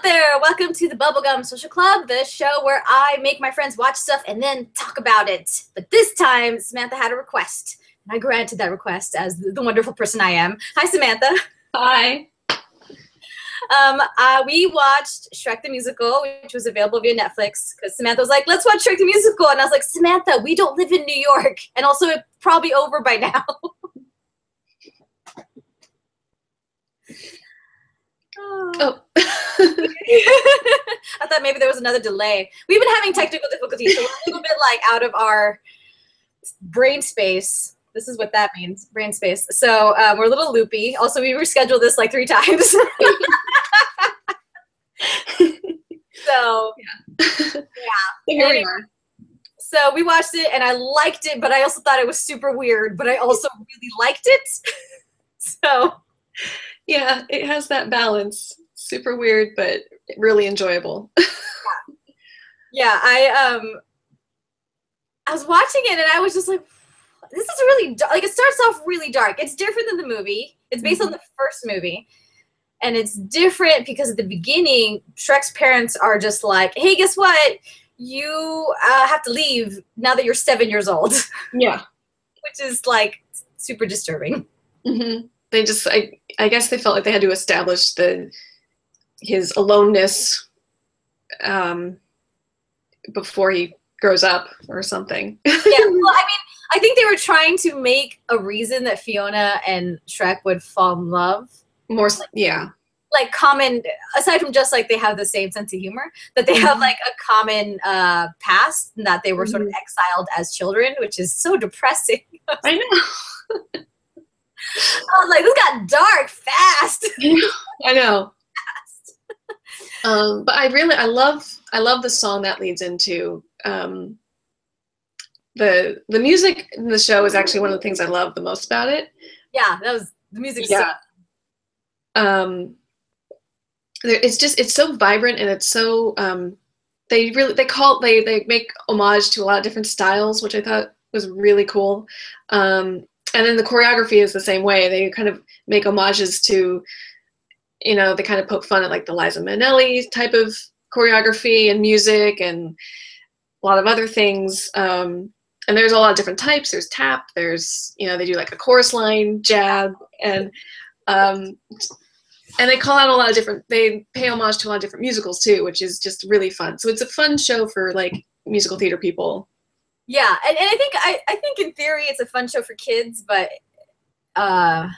there! Welcome to the Bubblegum Social Club, the show where I make my friends watch stuff and then talk about it. But this time, Samantha had a request, and I granted that request as the wonderful person I am. Hi, Samantha. Hi. We watched Shrek the Musical, which was available via Netflix, because Samantha was like, let's watch Shrek the Musical. And I was like, Samantha, we don't live in New York. And also, it's probably over by now. Oh. I thought maybe there was another delay. We've been having technical difficulties, so we're a little bit like out of our brain space. This is what that means, brain space. So we're a little loopy. Also, we rescheduled this like 3 times. So, yeah. Here we are. So we watched it, and I liked it, but I also thought it was super weird, but I also really liked it. So... yeah, it has that balance. Super weird, but really enjoyable. Yeah, I was watching it, and I was just like, this is really dark. Like, it starts off really dark. It's different than the movie. It's based on the first movie. And it's different because at the beginning, Shrek's parents are just like, hey, guess what? You have to leave now that you're 7 years old. Yeah. Which is, like, super disturbing. Mm-hmm. They just, I guess they felt like they had to establish his aloneness before he grows up or something. Yeah, well, I mean, I think they were trying to make a reason that Fiona and Shrek would fall in love. More, yeah. Like common, aside from just like they have the same sense of humor, that they have like a common past, and that they were sort of exiled as children, which is so depressing. I know. I was like, this got dark fast. I know. But I love the song that leads into the music in the show is actually one of the things I love the most about it. Yeah, that was the music. Yeah. It's so vibrant, and it's so they make homage to a lot of different styles, which I thought was really cool. And then the choreography is the same way. They kind of make homages to, you know, they kind of poke fun at like the Liza Minnelli type of choreography and music and a lot of other things. And there's a lot of different types. There's tap. There's, you know, they do like a chorus line, jab, and they call out a lot of different. They pay homage to a lot of different musicals too, which is just really fun. So it's a fun show for like musical theater people. Yeah, and I think in theory it's a fun show for kids, but I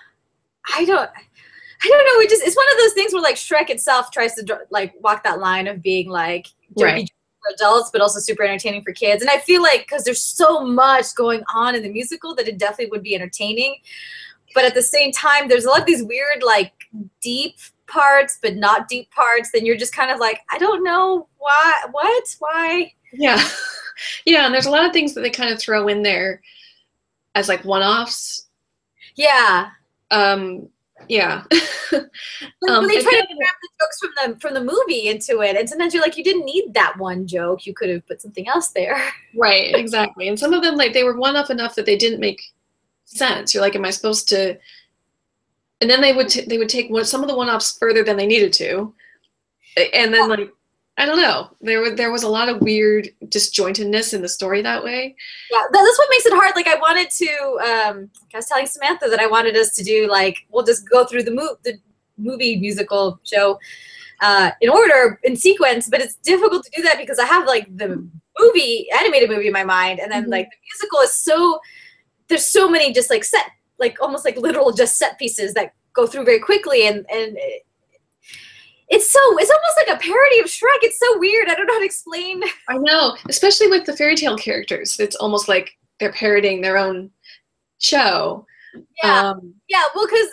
don't know. It's one of those things where like Shrek itself tries to like walk that line of being like jokey for adults, but also super entertaining for kids. And I feel like because there's so much going on in the musical that it definitely would be entertaining, but at the same time there's a lot of these weird like deep parts, but not deep parts. Then you're just kind of like, I don't know why. Yeah. Yeah, and there's a lot of things that they kind of throw in there as like one-offs. Yeah. Yeah. They try to grab the jokes from the movie into it, and sometimes you're like, you didn't need that one joke. You could have put something else there. Right, exactly. And some of them, like, they were one-off enough that they didn't make sense. You're like, am I supposed to? And then they would take some of the one-offs further than they needed to, and then like. I don't know. There was a lot of weird disjointedness in the story that way. Yeah, that's what makes it hard. Like I wanted to, I was telling Samantha that I wanted us to do like, we'll just go through the movie musical show in order, in sequence, but it's difficult to do that because I have like the animated movie in my mind, and then like the musical is so, there's so many just like almost like literal just set pieces that go through very quickly, and it's almost like a parody of Shrek. It's so weird. I don't know how to explain. I know, especially with the fairy tale characters. It's almost like they're parodying their own show. Yeah, yeah. Well, because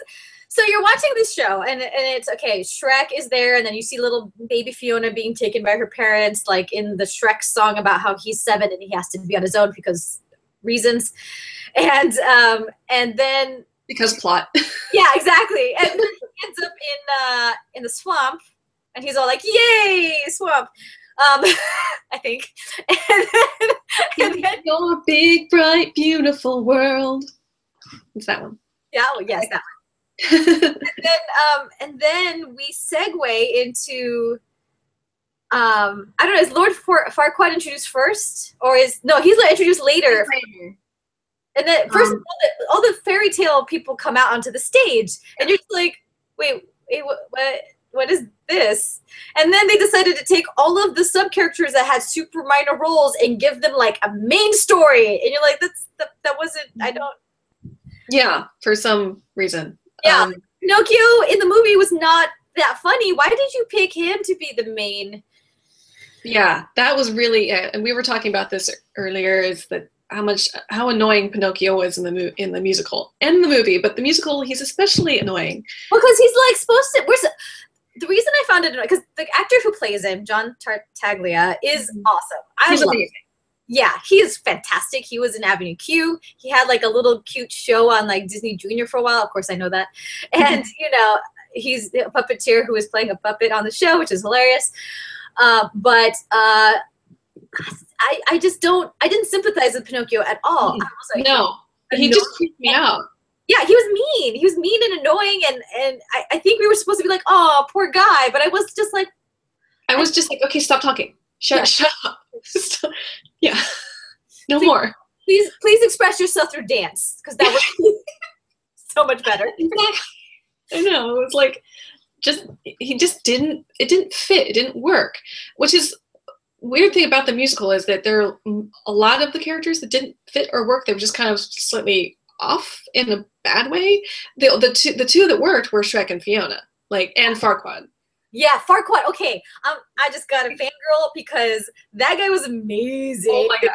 so you're watching this show, and it's okay. Shrek is there, and then you see little baby Fiona being taken by her parents, like in the Shrek song about how he's 7 and he has to be on his own because reasons, and then. Because plot. Yeah, exactly. And then he ends up in the swamp, and he's all like, "Yay, swamp!" I think. And then your big, bright, beautiful world. It's that one. Yeah. Well, yes, that one. And then we segue into I don't know, is Lord Farquaad introduced first, or is no? He's like introduced later. And then first, all the fairy tale people come out onto the stage, and you're just like, wait, what is this? And then they decided to take all of the sub characters that had super minor roles and give them like a main story, and you're like, that wasn't. I don't. Yeah, for some reason. Yeah, Pinocchio in the movie was not that funny. Why did you pick him to be the main? Yeah, that was really it. And we were talking about this earlier, is that how annoying Pinocchio is in the musical and the movie, but the musical he's especially annoying. Well, because he's like supposed to. The reason I found it annoying, because the actor who plays him, John Tartaglia, is awesome. I love him. Yeah, he is fantastic. He was in Avenue Q. He had like a little cute show on like Disney Junior for a while. Of course, I know that. And you know, he's a puppeteer who is playing a puppet on the show, which is hilarious. But I didn't sympathize with Pinocchio at all. I was like, no, he just creeped me out. Yeah, he was mean. He was mean and annoying, and I think we were supposed to be like, oh, poor guy. But I was just like, okay, stop talking. Shut up. Yeah, no more. Please express yourself through dance, because that was so much better. Exactly. I know. It was like, it didn't fit. It didn't work, which is weird thing about the musical, is that there are a lot of the characters that didn't fit or work. They were just kind of slightly off in a bad way. The two that worked were Shrek and Fiona, and Farquaad. Yeah, Farquaad. Okay, I just got a fangirl because that guy was amazing. Oh my god.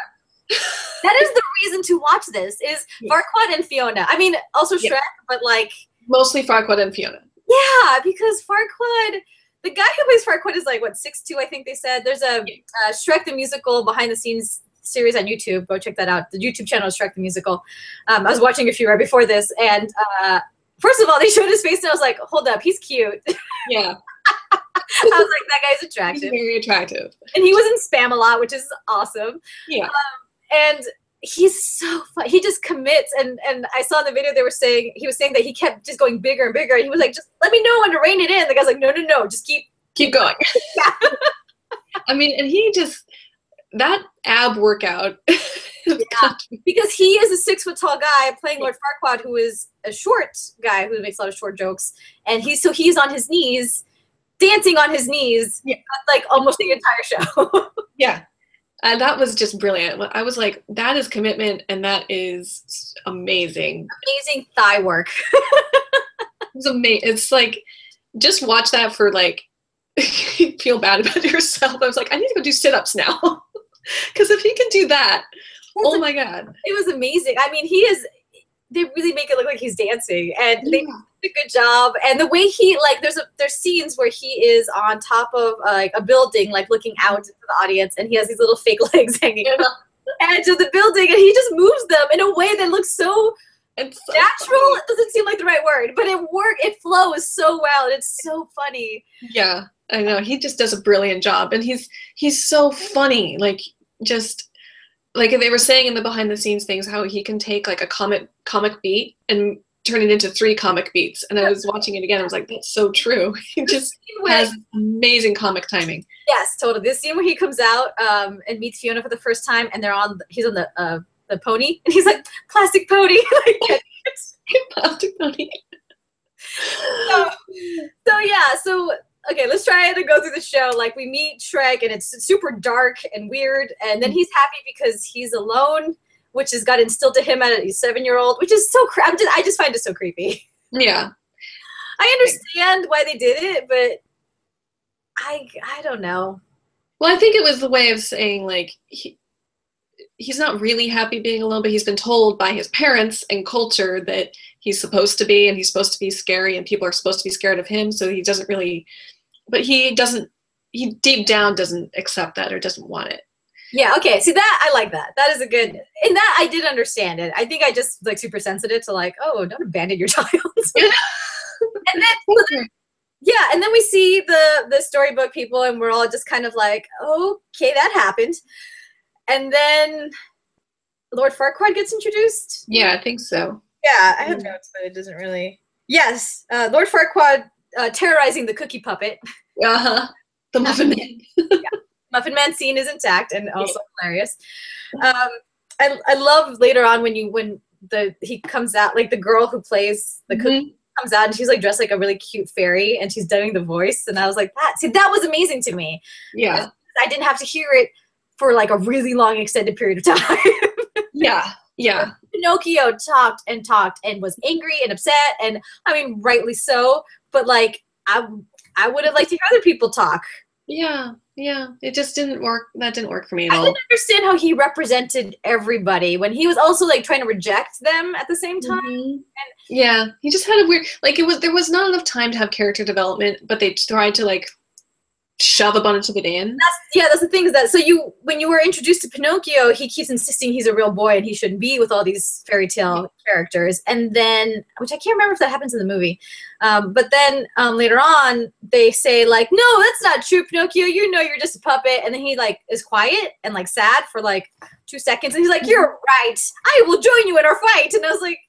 That is the reason to watch this, is Farquaad and Fiona. I mean, also Shrek, but like mostly Farquaad and Fiona. Yeah, because Farquaad, the guy who plays Farquaad is like, what, 6'2", I think they said. There's a Shrek the Musical behind the scenes series on YouTube. Go check that out. The YouTube channel is Shrek the Musical. I was watching a few right before this, and first of all, they showed his face, and I was like, hold up, he's cute. Yeah. I was like, that guy's attractive. He's very attractive. And he was in Spam a lot, which is awesome. Yeah. And he's so fun. He just commits, and I saw in the video he was saying that he kept just going bigger and bigger, and he was like, just let me know when to rein it in. The guy's like, no, just keep going. Yeah. I mean, and he just, that ab workout. Yeah, because he is a 6 foot tall guy playing Lord Farquaad, who is a short guy who makes a lot of short jokes, and he's on his knees, dancing on his knees, like almost the entire show. Yeah. And that was just brilliant. I was like, that is commitment, and that is amazing. Amazing thigh work. It's amazing. It's like, just watch that for like, feel bad about yourself. I was like, I need to go do sit-ups now. Because if he can do that, my God. It was amazing. I mean, they really make it look like he's dancing, and they did a good job. And the way he, like, there's scenes where he is on top of like a building, like looking out into the audience, and he has these little fake legs hanging on the edge of the building, and he just moves them in a way that looks so natural. It doesn't seem like the right word, but it flows so well, and it's so funny. Yeah, I know. He just does a brilliant job, and he's so funny. Like, just like they were saying in the behind the scenes things, how he can take like a comic beat and turn it into 3 comic beats. And I was watching it again. I was like, that's so true. He just has amazing comic timing. Yes, totally. This scene where he comes out and meets Fiona for the first time, and he's on the pony, and he's like, plastic pony. Plastic pony. So okay, let's try to go through the show. Like, we meet Shrek, and it's super dark and weird, and then he's happy because he's alone, which has got instilled to him at a 7-year-old, which is so creepy. I just find it so creepy. Yeah. I understand why they did it, but I don't know. Well, I think it was the way of saying, like, he's not really happy being alone, but he's been told by his parents and culture that he's supposed to be, and he's supposed to be scary, and people are supposed to be scared of him, so he doesn't really, but he deep down doesn't accept that or doesn't want it. Yeah, okay, see, that, I like that. That is a good, in that I did understand it. I think I just, like, super sensitive to, like, oh, don't abandon your child. And then we see the storybook people, and we're all just kind of like, okay, that happened. And then Lord Farquaad gets introduced. Yeah, I think so. Yeah, I have notes, but it doesn't really. Yes, Lord Farquaad terrorizing the cookie puppet. Uh-huh. The Muffin Man. Muffin Man scene is intact and also hilarious. I love later on when he comes out, like the girl who plays the cookie comes out and she's like dressed like a really cute fairy and she's doing the voice, and I was like, that was amazing to me. Yeah. I didn't have to hear it for like a really long extended period of time. Yeah. Pinocchio talked and was angry and upset, and I mean rightly so, but like I would have liked to hear other people talk. Yeah. It just didn't work. That didn't work for me at all. I didn't understand how he represented everybody when he was also like trying to reject them at the same time. And yeah, he just had a weird, like there was not enough time to have character development, but they tried to like shove a bunch of it in. That's the thing, is that when you were introduced to Pinocchio, he keeps insisting he's a real boy and he shouldn't be with all these fairy tale characters, and then, which I can't remember if that happens in the movie, but then later on they say like, no, that's not true, Pinocchio, you know you're just a puppet, and then he like is quiet and like sad for like 2 seconds, and he's like, you're right, I will join you in our fight, and I was like,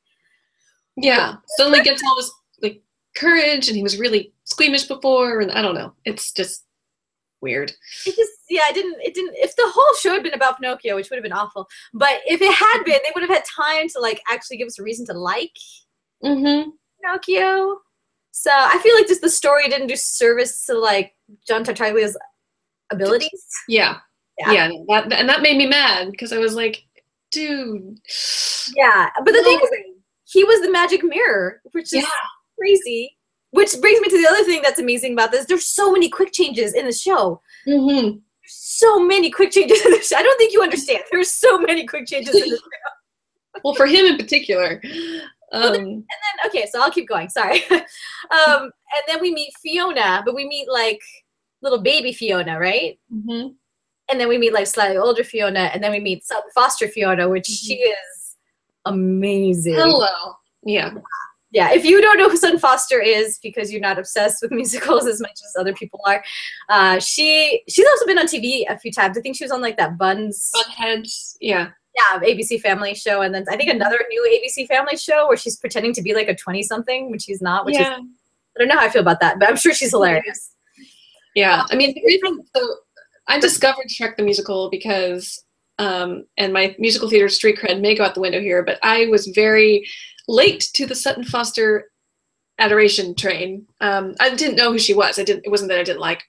yeah, suddenly gets all this like courage, and he was really squeamish before, and I don't know, it's just weird. It didn't, if the whole show had been about Pinocchio, which would have been awful, but if it had been, they would have had time to like actually give us a reason to like Pinocchio. So I feel like just the story didn't do service to like John Tartaglia's abilities. Yeah. That made me mad because I was like, dude. Yeah, but the thing is, he was the magic mirror, which is crazy. Which brings me to the other thing that's amazing about this. There's so many quick changes in the show. There's so many quick changes in the show. I don't think you understand. There's so many quick changes in the show. Well, for him in particular. And then, okay, so I'll keep going. Sorry. And then we meet Fiona, but we meet like little baby Fiona, right? And then we meet like slightly older Fiona, and then we meet Sutton Foster Fiona, which she is amazing. Hello. Yeah. Yeah, if you don't know who Sutton Foster is because you're not obsessed with musicals as much as other people are, she's also been on TV a few times. I think she was on like that Bunheads, yeah, ABC Family show, and then I think another new ABC Family show where she's pretending to be like a 20-something when she's not. Which is, I don't know how I feel about that, but I'm sure she's hilarious. Yeah, I mean, the reason, so I discovered Shrek the Musical because, and my musical theater street cred may go out the window here, but I was very late to the Sutton Foster adoration train. I didn't know who she was. It wasn't that I didn't like.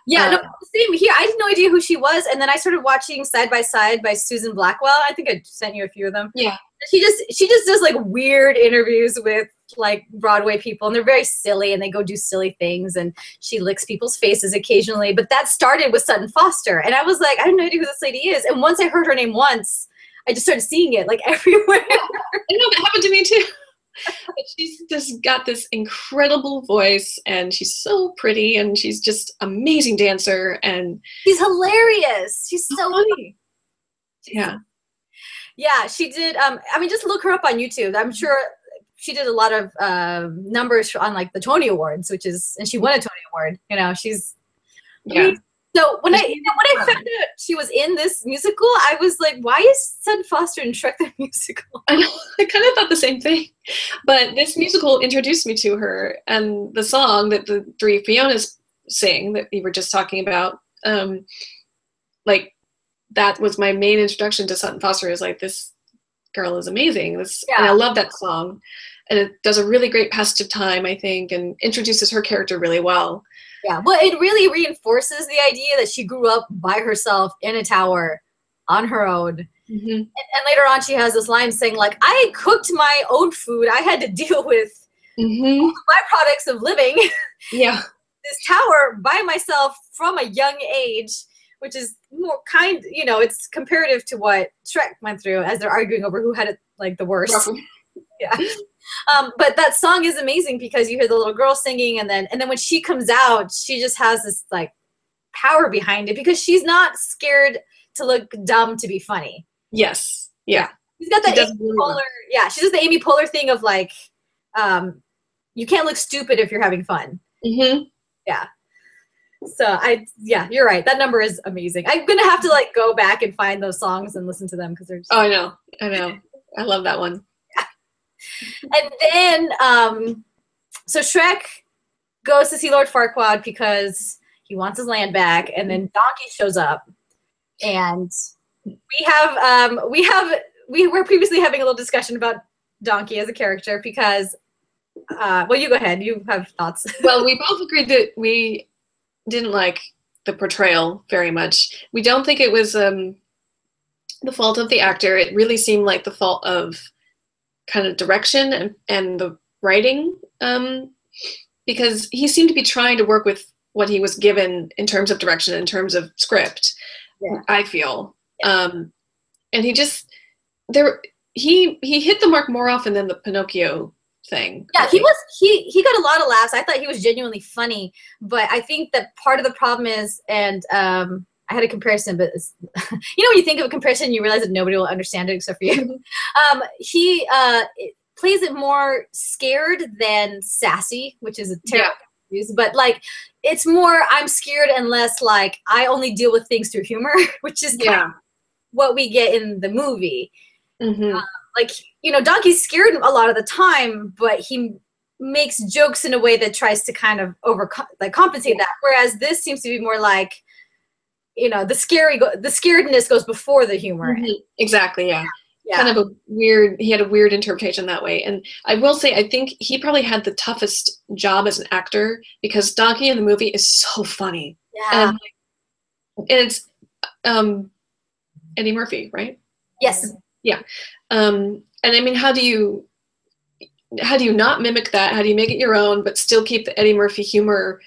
Yeah, no, same here. I had no idea who she was, and then I started watching Side by Side by Susan Blackwell. I think I sent you a few of them. Yeah, she just does like weird interviews with like Broadway people, and they're very silly, and they go do silly things, and she licks people's faces occasionally. But that started with Sutton Foster, and I was like, I have no idea who this lady is. And once I heard her name once, I just started seeing it like everywhere. I know, that happened to me too. She's just got this incredible voice, and she's so pretty, and she's just amazing dancer, and she's hilarious. She's so funny. Yeah, she did. I mean, just look her up on YouTube. I'm sure she did a lot of numbers on like the Tony Awards, and she won a Tony Award. You know, she's So when I found out she was in this musical, I was like, why is Sutton Foster in Shrek the Musical? I know, I kind of thought the same thing. But this musical introduced me to her, and the song that the three Fionas sing that we were just talking about, like that was my main introduction to Sutton Foster, is like, this girl is amazing. And I love that song. And it does a really great passage of time, I think, and introduces her character really well. Yeah, well, it really reinforces the idea that she grew up by herself in a tower on her own. And later on, she has this line saying, like, I cooked my own food. I had to deal with all the byproducts of living this tower by myself from a young age, which is more it's comparative to what Shrek went through as they're arguing over who had it, like, the worst. Yeah. But that song is amazing because you hear the little girl singing, and then when she comes out, she just has this like power behind it because she's not scared to look dumb to be funny. Yes. Yeah. She's got that Amy Poehler. Yeah, she does the Amy Poehler thing of like, you can't look stupid if you're having fun. Yeah. So you're right. That number is amazing. I'm gonna have to like go back and find those songs and listen to them because they're just... I know. I love that one. And then, so Shrek goes to see Lord Farquaad because he wants his land back, and then Donkey shows up, and we were previously having a little discussion about Donkey as a character because, well, you go ahead. You have thoughts. Well, we both agreed that we didn't like the portrayal very much. We don't think it was the fault of the actor. It really seemed like the fault of kind of direction and the writing, because he seemed to be trying to work with what he was given in terms of direction, in terms of script, I feel. And he just, he hit the mark more often than the Pinocchio thing. Yeah, he got a lot of laughs. I thought he was genuinely funny, but I think that part of the problem is, and I had a comparison, but you know when you think of a comparison, you realize that nobody will understand it except for you. He plays it more scared than sassy, which is a terrible use, but like it's more I'm scared and less like I only deal with things through humor, which is kind of what we get in the movie. Like, you know, Donkey's scared a lot of the time, but he makes jokes in a way that tries to kind of compensate that. Whereas this seems to be more like, you know, the scaredness goes before the humor. Exactly. Yeah. Kind of he had a weird interpretation that way. And I will say, I think he probably had the toughest job as an actor because Donkey in the movie is so funny. Yeah. And it's Eddie Murphy, right? Yes. Yeah. And I mean, how do you not mimic that? How do you make it your own, but still keep the Eddie Murphy humor,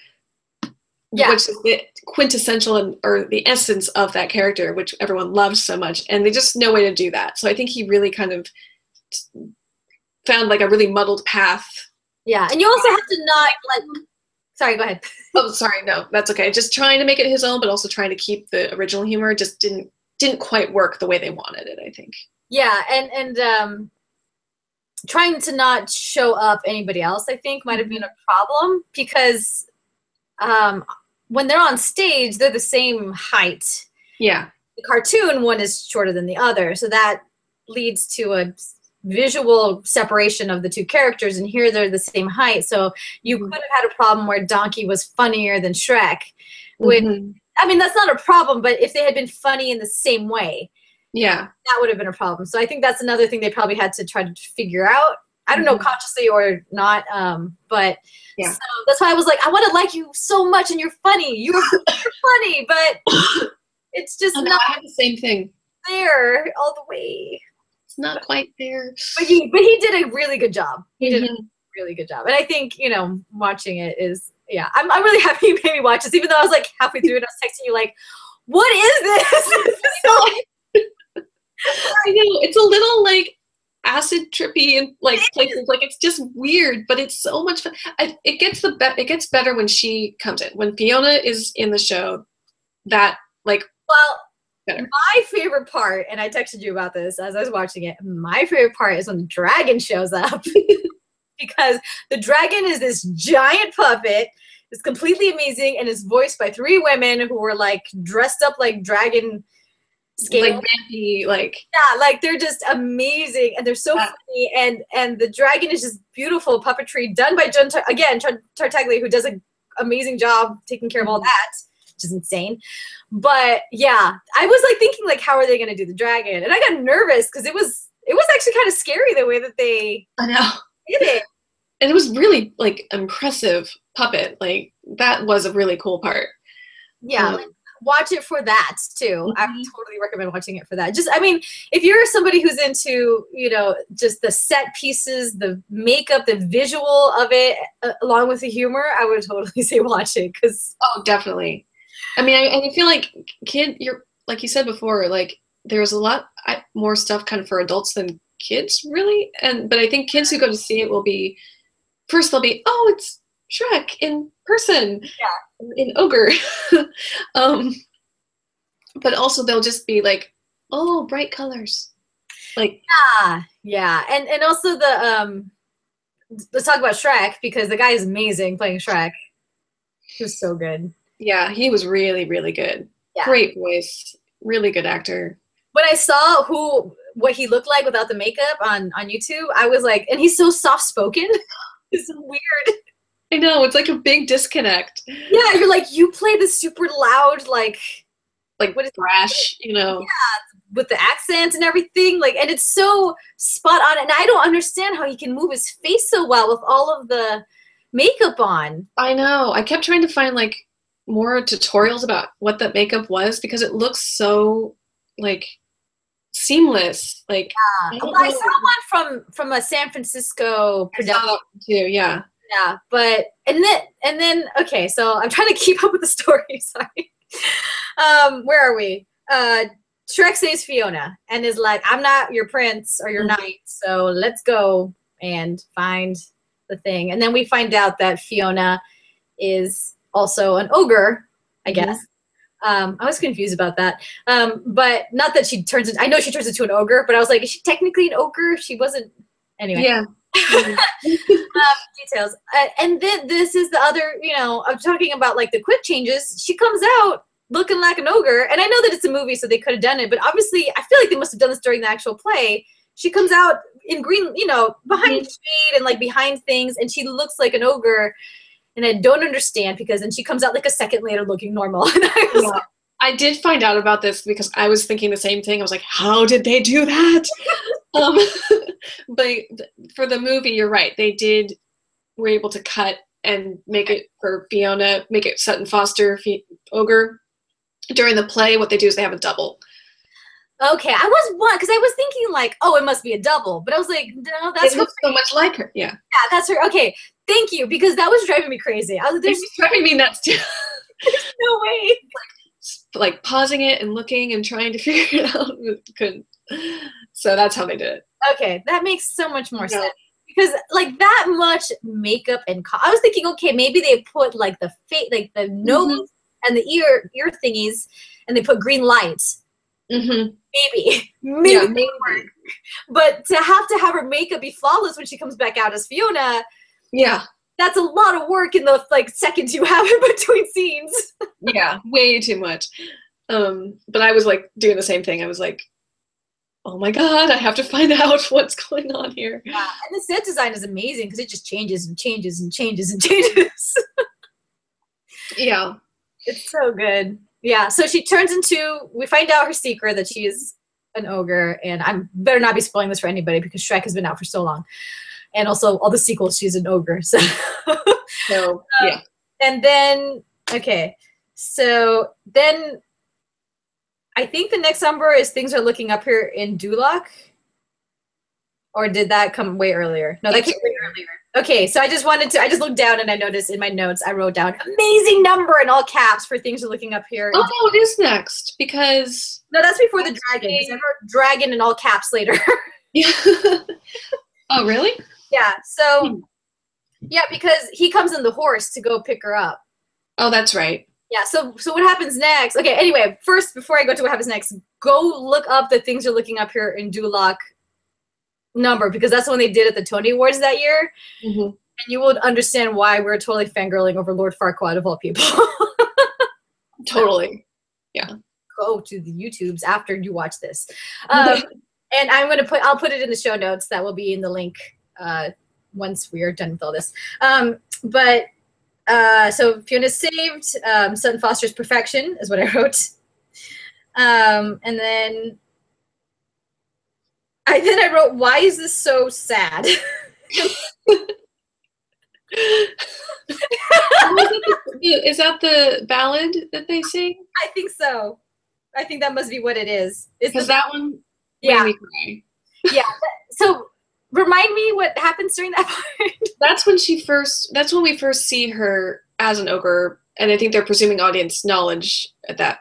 which is the quintessential or the essence of that character, which everyone loves so much. And they just no way to do that. So I think he really kind of found like a really muddled path. Yeah. And you also have to not like, sorry, go ahead. Oh, sorry. No, that's okay. Just trying to make it his own, but also trying to keep the original humor just didn't quite work the way they wanted it, I think. Yeah, and trying to not show up anybody else, I think, might have been a problem because when they're on stage, they're the same height. Yeah. The cartoon one is shorter than the other, so that leads to a visual separation of the two characters, and here they're the same height, so you could have had a problem where Donkey was funnier than Shrek. I mean, that's not a problem, but if they had been funny in the same way, that would have been a problem. So I think that's another thing they probably had to try to figure out. I don't know, consciously or not, but so that's why I was like, I want to like you so much, and you're funny. You're funny, but it's just not. I have the same thing there all the way. It's not quite there. But he did a really good job. He did a really good job, and I think watching it is. Yeah, I'm really happy you made me watch this, even though I was like halfway through and I was texting you like, what is this? I know, it's a little like acid trippy and like places, like it's just weird, but it's so much fun. It gets better when she comes in. When Fiona is in the show, that like better. My favorite part, and I texted you about this as I was watching it, my favorite part is when the dragon shows up. Because the dragon is this giant puppet. It's completely amazing and is voiced by 3 women who were like dressed up like dragon scale. Like vampy, like like they're just amazing and they're so funny and the dragon is just beautiful puppetry done by Jen Tartaglia, who does an amazing job taking care of all that, which is insane. But yeah, I was like thinking like, how are they going to do the dragon? And I got nervous because it was actually kind of scary the way that they. I know. Did it. And it was really like impressive puppet. Like that was a really cool part. Yeah, like, watch it for that too. I would totally recommend watching it for that. Just, I mean, if you're somebody who's into, just the set pieces, the makeup, the visual of it, along with the humor, I would totally say watch it. Definitely. I mean, I feel like you're like you said before, like there's a lot more stuff kind of for adults than kids, really. But I think kids who go to see it they'll be, oh, it's Shrek in person, in ogre. But also they'll just be like, oh, bright colors, like and also the let's talk about Shrek because the guy is amazing playing Shrek. He was so good. Yeah, he was really, really good. Great voice, really good actor. When I saw what he looked like without the makeup on YouTube, I was like, and he's so soft spoken. It's weird. I know, it's like a big disconnect. Yeah, you're like, you play this super loud, like what is brash, you know. Yeah, with the accents and everything, like, and it's so spot on. And I don't understand how he can move his face so well with all of the makeup on. I know. I kept trying to find like more tutorials about what that makeup was because it looks so like seamless. Like Well, I saw one from a San Francisco production. I saw that one too, yeah. Yeah, but and then okay, so I'm trying to keep up with the story. Sorry. Where are we? Shrek saves Fiona and is like, I'm not your prince or your knight, so let's go and find the thing. And then we find out that Fiona is also an ogre, I guess. I was confused about that. But not that she turns it, I know she turns into an ogre, but I was like, is she technically an ogre? She wasn't. Anyway. Yeah. Details. And then this is the other, I'm talking about like the quick changes. She comes out looking like an ogre, and I know that it's a movie, so they could have done it, but obviously I feel like they must have done this during the actual play. She comes out in green, behind shade and like behind things, and she looks like an ogre, and I don't understand because then she comes out like a second later looking normal. And I did find out about this because I was thinking the same thing. I was like, how did they do that? But for the movie, you're right. They were able to cut and make it for Fiona, make it Sutton Foster ogre. During the play, what they do is they have a double. Okay, because I was thinking like, oh, it must be a double, but I was like, no, that's it looks so much like her. Yeah, that's her. Okay, thank you, because that was driving me crazy. It's driving me nuts too. There's no way. Like pausing it and looking and trying to figure it out, couldn't. So that's how they did it. Okay, that makes so much more sense. Because like that much makeup and I was thinking, okay, maybe they put like the face, like the nose and the ear thingies, and they put green lights. Maybe. Yeah, maybe. But to have her makeup be flawless when she comes back out as Fiona, that's a lot of work in the like seconds you have in between scenes. Yeah, way too much. But I was like doing the same thing. I was like, oh my God, I have to find out what's going on here. Yeah, and the set design is amazing because it just changes and changes and changes and changes. Yeah. It's so good. Yeah, so she turns into, we find out her secret that she is an ogre, and I better not be spoiling this for anybody because Shrek has been out for so long. And also all the sequels, she's an ogre. So, yeah. And then, okay, so then I think the next number is Things Are Looking Up Here in Duloc. Or did that come way earlier? No, that came way earlier. Okay, so I just looked down and I noticed in my notes, I wrote down amazing number in all caps for Things Are Looking Up Here. Oh, no, it is next because. No, that's before the dragon. Because I wrote dragon in all caps later. Yeah. Oh, really? Yeah, so, yeah, because he comes in the horse to go pick her up. Oh, that's right. Yeah, so what happens next? Okay, anyway, first, before I go to what happens next, go look up the Things Are Looking Up Here in Duloc number, because that's the one they did at the Tony Awards that year. And you will understand why we're totally fangirling over Lord Farquaad of all people. Totally. Yeah. Go to the YouTubes after you watch this. And I'll put it in the show notes. That will be in the link once we are done with all this. So Fiona's saved. Sutton Foster's perfection is what I wrote. And then I wrote, why is this so sad? Is that the ballad that they sing? I think so. I think that must be what it is. Because that one made me cry. Yeah. So remind me what happens during that part. That's when we first see her as an ogre, and I think they're presuming audience knowledge at that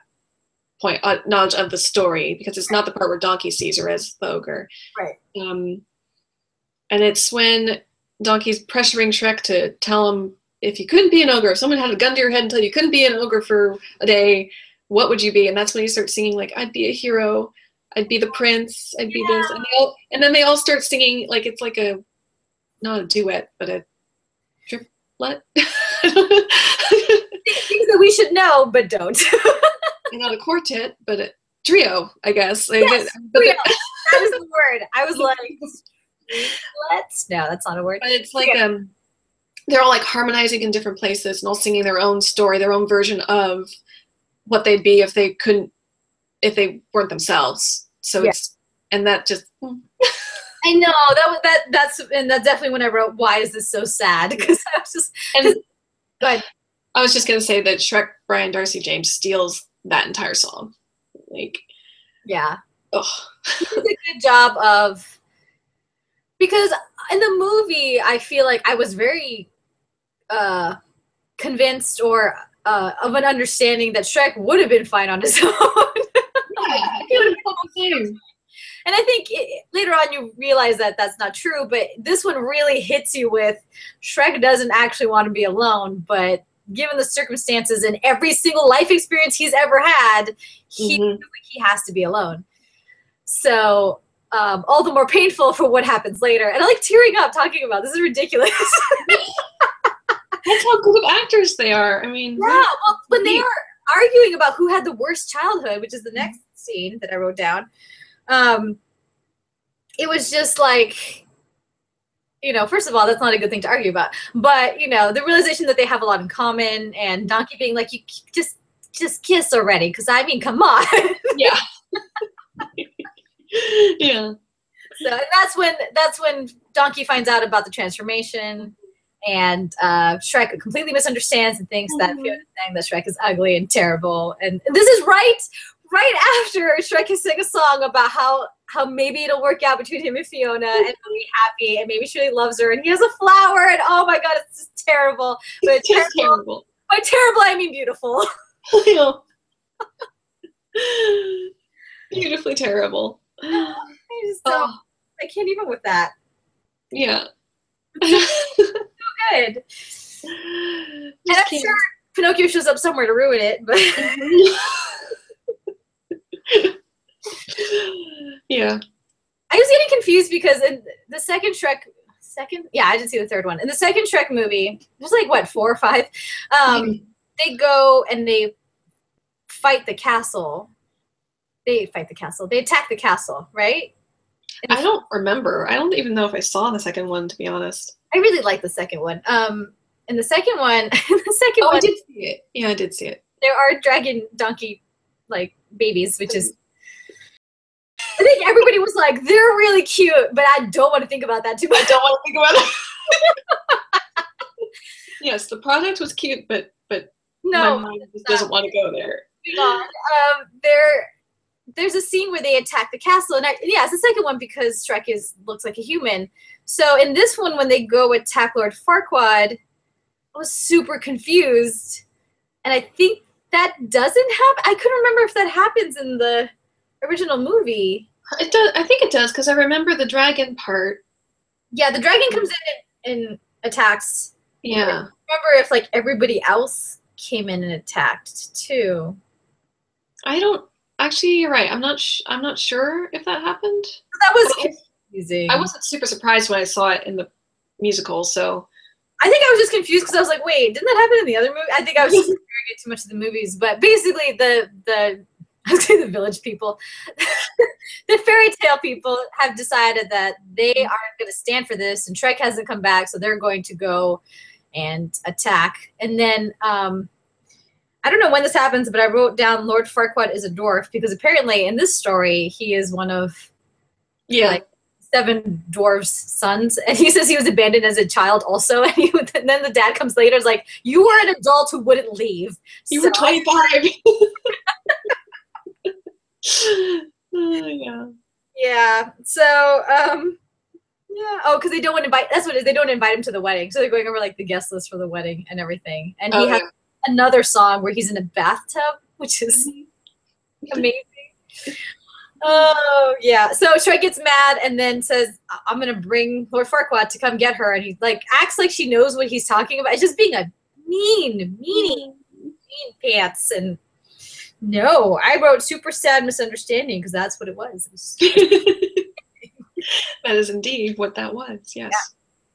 point, knowledge of the story, because it's not the part where Donkey sees her as the ogre. Right. And it's when Donkey's pressuring Shrek to tell him, if you couldn't be an ogre, if someone had a gun to your head and tell you couldn't be an ogre for a day, what would you be? And that's when he starts singing, like, I'd be a hero, I'd be the prince, I'd be this. And then they all start singing, like, it's like not a duet, but a triplet. Things that we should know, but don't. Not a quartet, but a trio, I guess. Yes, trio. That is the word. I was like, let's. No, that's not a word. But it's like they're all like harmonizing in different places and all singing their own story, their own version of what they'd be if they weren't themselves. So it's, and that just. I know that's definitely when I wrote, why is this so sad? Because I was just, go ahead. I was just gonna say that Shrek, Brian Darcy James steals that entire song. Like, yeah. Ugh. He did a good job of, because in the movie, I feel like I was very convinced or of an understanding that Shrek would have been fine on his own. And I think later on you realize that that's not true, but this one really hits you with Shrek doesn't actually want to be alone, but given the circumstances and every single life experience he's ever had, he feels like he has to be alone. So all the more painful for what happens later. And I like tearing up talking about this. Is ridiculous. That's how good of actors they are. I mean, yeah. Well, when they are arguing about who had the worst childhood, which is the next scene that I wrote down, it was just like, first of all, that's not a good thing to argue about. But the realization that they have a lot in common, and Donkey being like, "You just kiss already," because I mean, come on. Yeah. Yeah. So and that's when Donkey finds out about the transformation, and Shrek completely misunderstands and thinks that Fiona's saying that Shrek is ugly and terrible. And this is right after Shrek has sang a song about how maybe it'll work out between him and Fiona, and he'll be happy, and maybe she really loves her, and he has a flower, and oh my god, it's just terrible. But it's just terrible. By terrible, I mean beautiful. Beautifully terrible. I can't even with that. Yeah. So good. And I'm sure Pinocchio shows up somewhere to ruin it, but yeah. I was getting confused because in the second Shrek, I didn't see the third one. In the second Shrek movie, there's like what, 4 or 5? They go and they fight the castle. They fight the castle. They attack the castle, right? I don't remember. I don't even know if I saw the second one, to be honest. I really like the second one. In the second one, I did see it. Yeah, I did see it. There are dragon donkey like babies, which is, I think everybody was like, they're really cute, but I don't want to think about that too much. I don't want to think about it. Yes, the product was cute, but no, my mind just doesn't want to go there. There's a scene where they attack the castle, and it's the second one because Shrek looks like a human. So in this one, when they go attack Lord Farquaad, I was super confused, and I think that doesn't happen. I couldn't remember if that happens in the original movie. It does. I think it does, because I remember the dragon part. Yeah, the dragon comes in and attacks. Yeah. I remember if like everybody else came in and attacked too. I don't. Actually, you're right. I'm not sure if that happened. That was confusing. I wasn't super surprised when I saw it in the musical, so. I think I was just confused because I was like, wait, didn't that happen in the other movie? I think I was just comparing it too much to the movies. But basically, I was going to say the village people, the fairy tale people have decided that they aren't going to stand for this, and Shrek hasn't come back, so they're going to go and attack. And then I don't know when this happens, but I wrote down Lord Farquaad is a dwarf because apparently in this story he is one of like 7 dwarves' sons, and he says he was abandoned as a child also. And then the dad comes later, is like, "You were an adult who wouldn't leave. You were 25." Yeah. Yeah. So yeah. Oh, because they don't want to invite. That's what it is. They don't invite him to the wedding, so they're going over like the guest list for the wedding and everything. And he has another song where he's in a bathtub, which is amazing. Oh, yeah. So Shrek gets mad and then says, "I'm going to bring Lord Farquaad to come get her." And he like acts like she knows what he's talking about. It's just being a mean pants. And no, I wrote super sad misunderstanding because that's what it was. That is indeed what that was, yes. Yeah.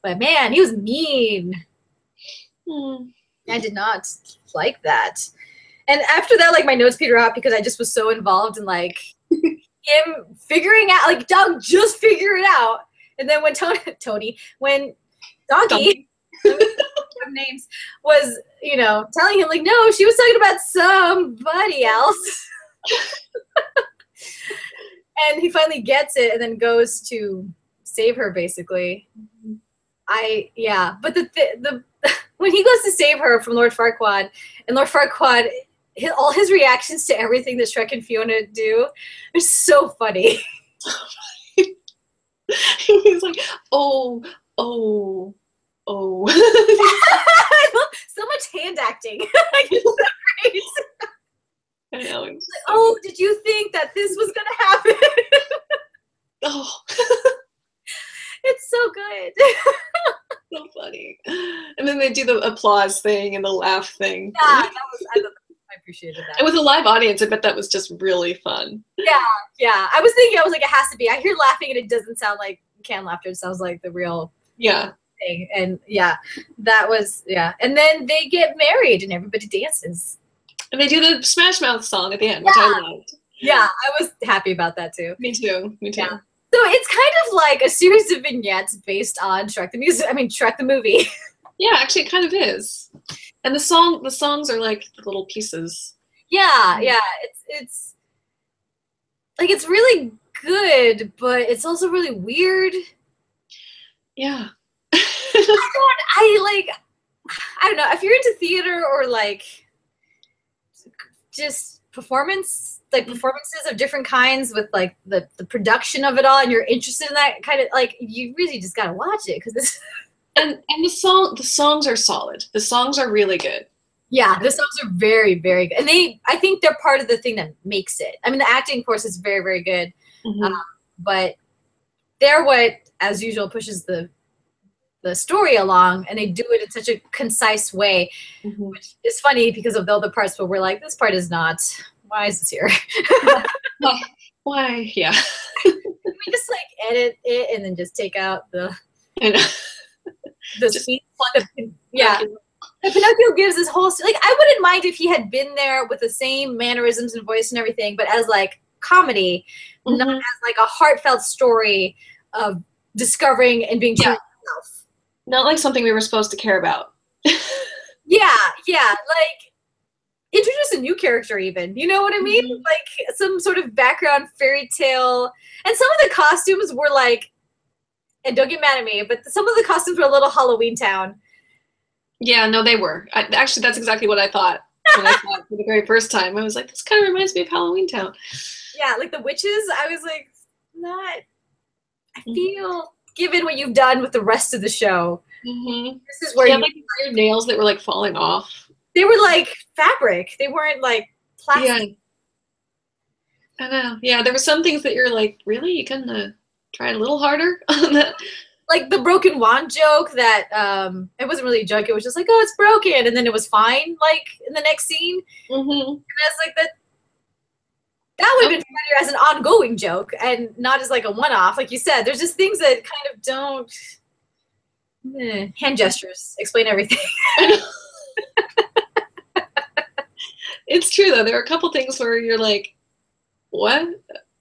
But man, he was mean. I did not like that. And after that, like my notes peter out because I just was so involved in like him figuring out, like Doug just figure it out. And then when when Donkey names, was, you know, telling him like, no, she was talking about somebody else. And he finally gets it and then goes to save her, basically. But the when he goes to save her from Lord Farquaad, and Lord Farquaad, all his reactions to everything that Shrek and Fiona do are so funny. He's like, oh. So much hand acting. It's so great. I know. Like, oh, did you think that this was gonna happen? Oh. It's so good. So funny. And then they do the applause thing and the laugh thing. Yeah, I appreciated that. And with a live audience, I bet that was just really fun. Yeah. I was thinking, it has to be. I hear laughing and it doesn't sound like canned laughter. It sounds like the real thing. And that was, And then they get married and everybody dances. And they do the Smash Mouth song at the end, which I loved. Yeah, I was happy about that too. Me too. Yeah. So it's kind of like a series of vignettes based on Shrek the movie. Yeah, actually it kind of is. And the songs are like little pieces. Yeah. It's like, it's really good, but it's also really weird. Yeah. I don't know, if you're into theater or like just performances of different kinds with like the production of it all, and you're interested in that kind of, like, you really just gotta watch it because it's and the songs are solid. The songs are really good. Yeah, the songs are very, very good, and I think they're part of the thing that makes it. I mean, the acting, of course, is very, very good, but they're what, as usual, pushes the story along, and they do it in such a concise way, which is funny because of the other parts where we're like, this part is not. Why is this here? Why? Yeah. We just like edit it and then just take out the speech. Pinocchio gives this whole, like, I wouldn't mind if he had been there with the same mannerisms and voice and everything, but as like comedy, not as like a heartfelt story of discovering and being true to yourself. Not like something we were supposed to care about. Like introduce a new character even, you know what I mean? Like some sort of background fairy tale. And some of the costumes were like, and don't get mad at me, but some of the costumes were a little Halloween Town. Yeah, no, they were. Actually, that's exactly what I thought when I saw it for the very first time. I was like, this kind of reminds me of Halloween Town. Yeah, like the witches, I was like, not, I feel, given what you've done with the rest of the show, this is where you had like weird nails that were like falling off. They were like fabric. They weren't like plastic. Yeah. I know. Yeah, there were some things that you're like, really? You couldn't try a little harder on that? Like the broken wand joke that it wasn't really a joke. It was just like, oh, it's broken. And then it was fine, like, in the next scene. And that's like that would have been funnier as an ongoing joke and not as like a one-off. Like you said, there's just things that kind of don't... hand gestures explain everything. It's true though. There are a couple things where you're like, what?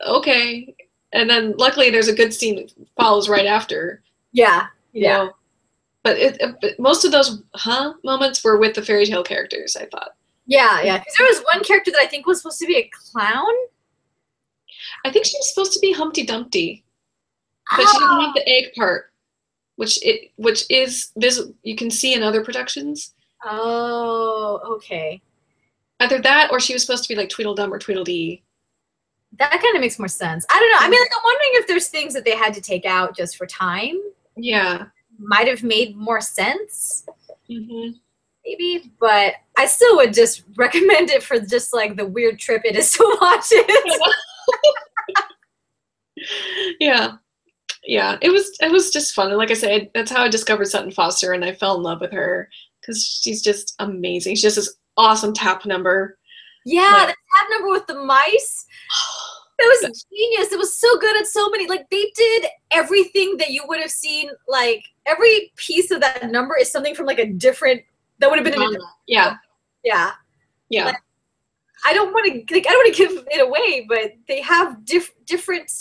Okay. And then luckily there's a good scene that follows right after. Yeah. You know? But most of those moments were with the fairy tale characters, I thought. Yeah. Because there was one character that I think was supposed to be a clown. I think she was supposed to be Humpty Dumpty. But she didn't have the egg part, which is you can see in other productions. Oh, okay. Either that or she was supposed to be like Tweedledum or Tweedledee. That kind of makes more sense. I don't know. I mean, like, I'm wondering if there's things that they had to take out just for time. Yeah. Might have made more sense. Maybe. But I still would just recommend it for just, like, the weird trip it is to watch it. Yeah. It was just fun. And like I said, that's how I discovered Sutton Foster, and I fell in love with her because she's just amazing. She has this awesome tap number. Yeah, the tap number with the mice. That was genius. It was so good at so many. Like, they did everything that you would have seen. Like, every piece of that number is something from like a different. That would have been in a different. Yeah. Like, I don't want to give it away, but they have different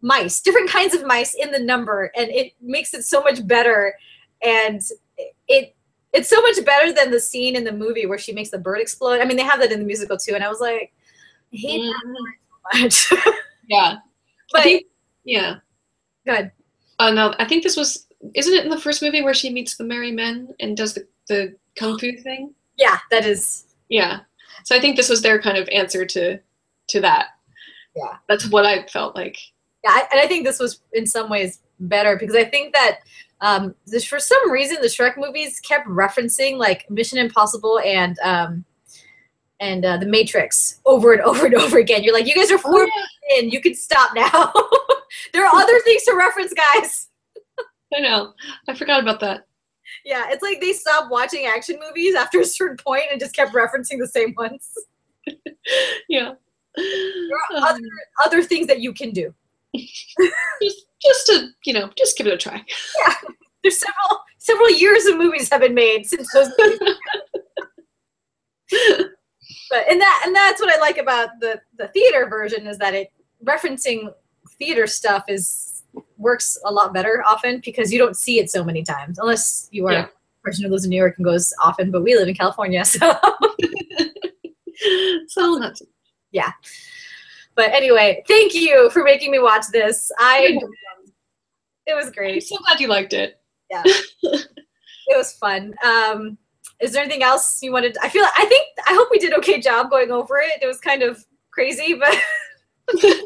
mice, different kinds of mice in the number, and it makes it so much better. And it's so much better than the scene in the movie where she makes the bird explode. I mean, they have that in the musical too, and I was like, I hate that so much. Yeah. But I think, yeah. good. No, I think this was, isn't it in the first movie where she meets the merry men and does the kung fu thing? Yeah, that is. Yeah. So I think this was their kind of answer to that. Yeah. That's what I felt like. Yeah, and I think this was in some ways better because I think that for some reason the Shrek movies kept referencing like Mission Impossible and The Matrix over and over and over again. You're like, you guys are 4 minutes in. You can stop now. There are other things to reference, guys. I know. I forgot about that. Yeah, it's like they stopped watching action movies after a certain point and just kept referencing the same ones. Yeah. There are other things that you can do. just to, just give it a try. Yeah. There's several years of movies have been made since those movies. But and that's what I like about the theater version is that it referencing theater stuff works a lot better often because you don't see it so many times unless you are a person who lives in New York and goes often, but we live in California, so so that's yeah. But anyway, thank you for making me watch this. It was great. I'm so glad you liked it. Yeah. It was fun. Is there anything else you wanted? I hope we did an okay job going over it. It was kind of crazy, but is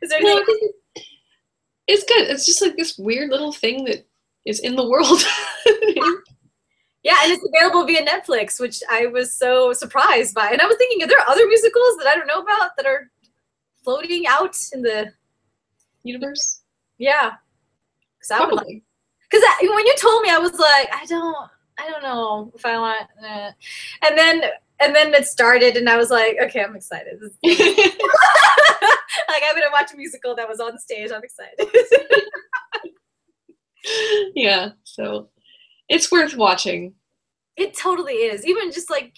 there anything? No, it's good. It's just like this weird little thing that is in the world. Yeah, and it's available via Netflix, which I was so surprised by. And I was thinking, are there other musicals that I don't know about that are floating out in the universe? Yeah, because when you told me, I was like, I don't know if I want. And then it started, and I was like, okay, I'm excited. Like I'm gonna watch a musical that was on stage. I'm excited. Yeah, so it's worth watching. It totally is. Even just like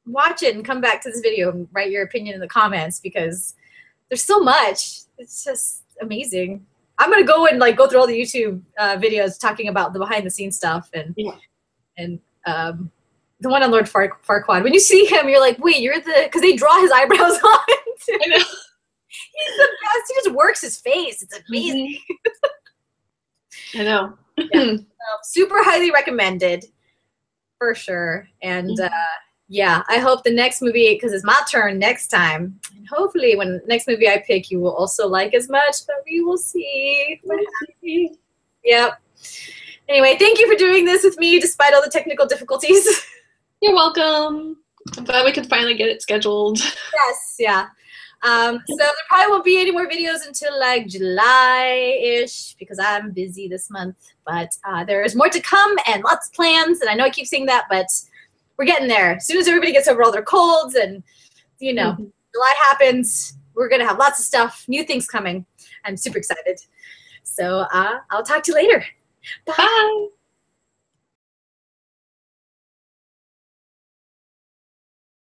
watch it and come back to this video and write your opinion in the comments because there's so much. It's just amazing. I'm gonna go and go through all the YouTube videos talking about the behind the scenes stuff and the one on Lord Farquaad. When you see him, you're like, wait, you're because they draw his eyebrows on. I know. He's the best. He just works his face. It's amazing. Mm-hmm. I know. Yeah. Super highly recommended for sure. And yeah, I hope the next movie, because it's my turn next time, and hopefully when the next movie I pick, you will also like as much, but we will see. Yep. Anyway, thank you for doing this with me despite all the technical difficulties. You're welcome. I'm glad we could finally get it scheduled. Yes, yeah. So there probably won't be any more videos until like July-ish because I'm busy this month. But there's more to come and lots of plans. And I know I keep saying that, but we're getting there. As soon as everybody gets over all their colds and, July happens, we're going to have lots of stuff, new things coming. I'm super excited. So I'll talk to you later. Bye. Bye.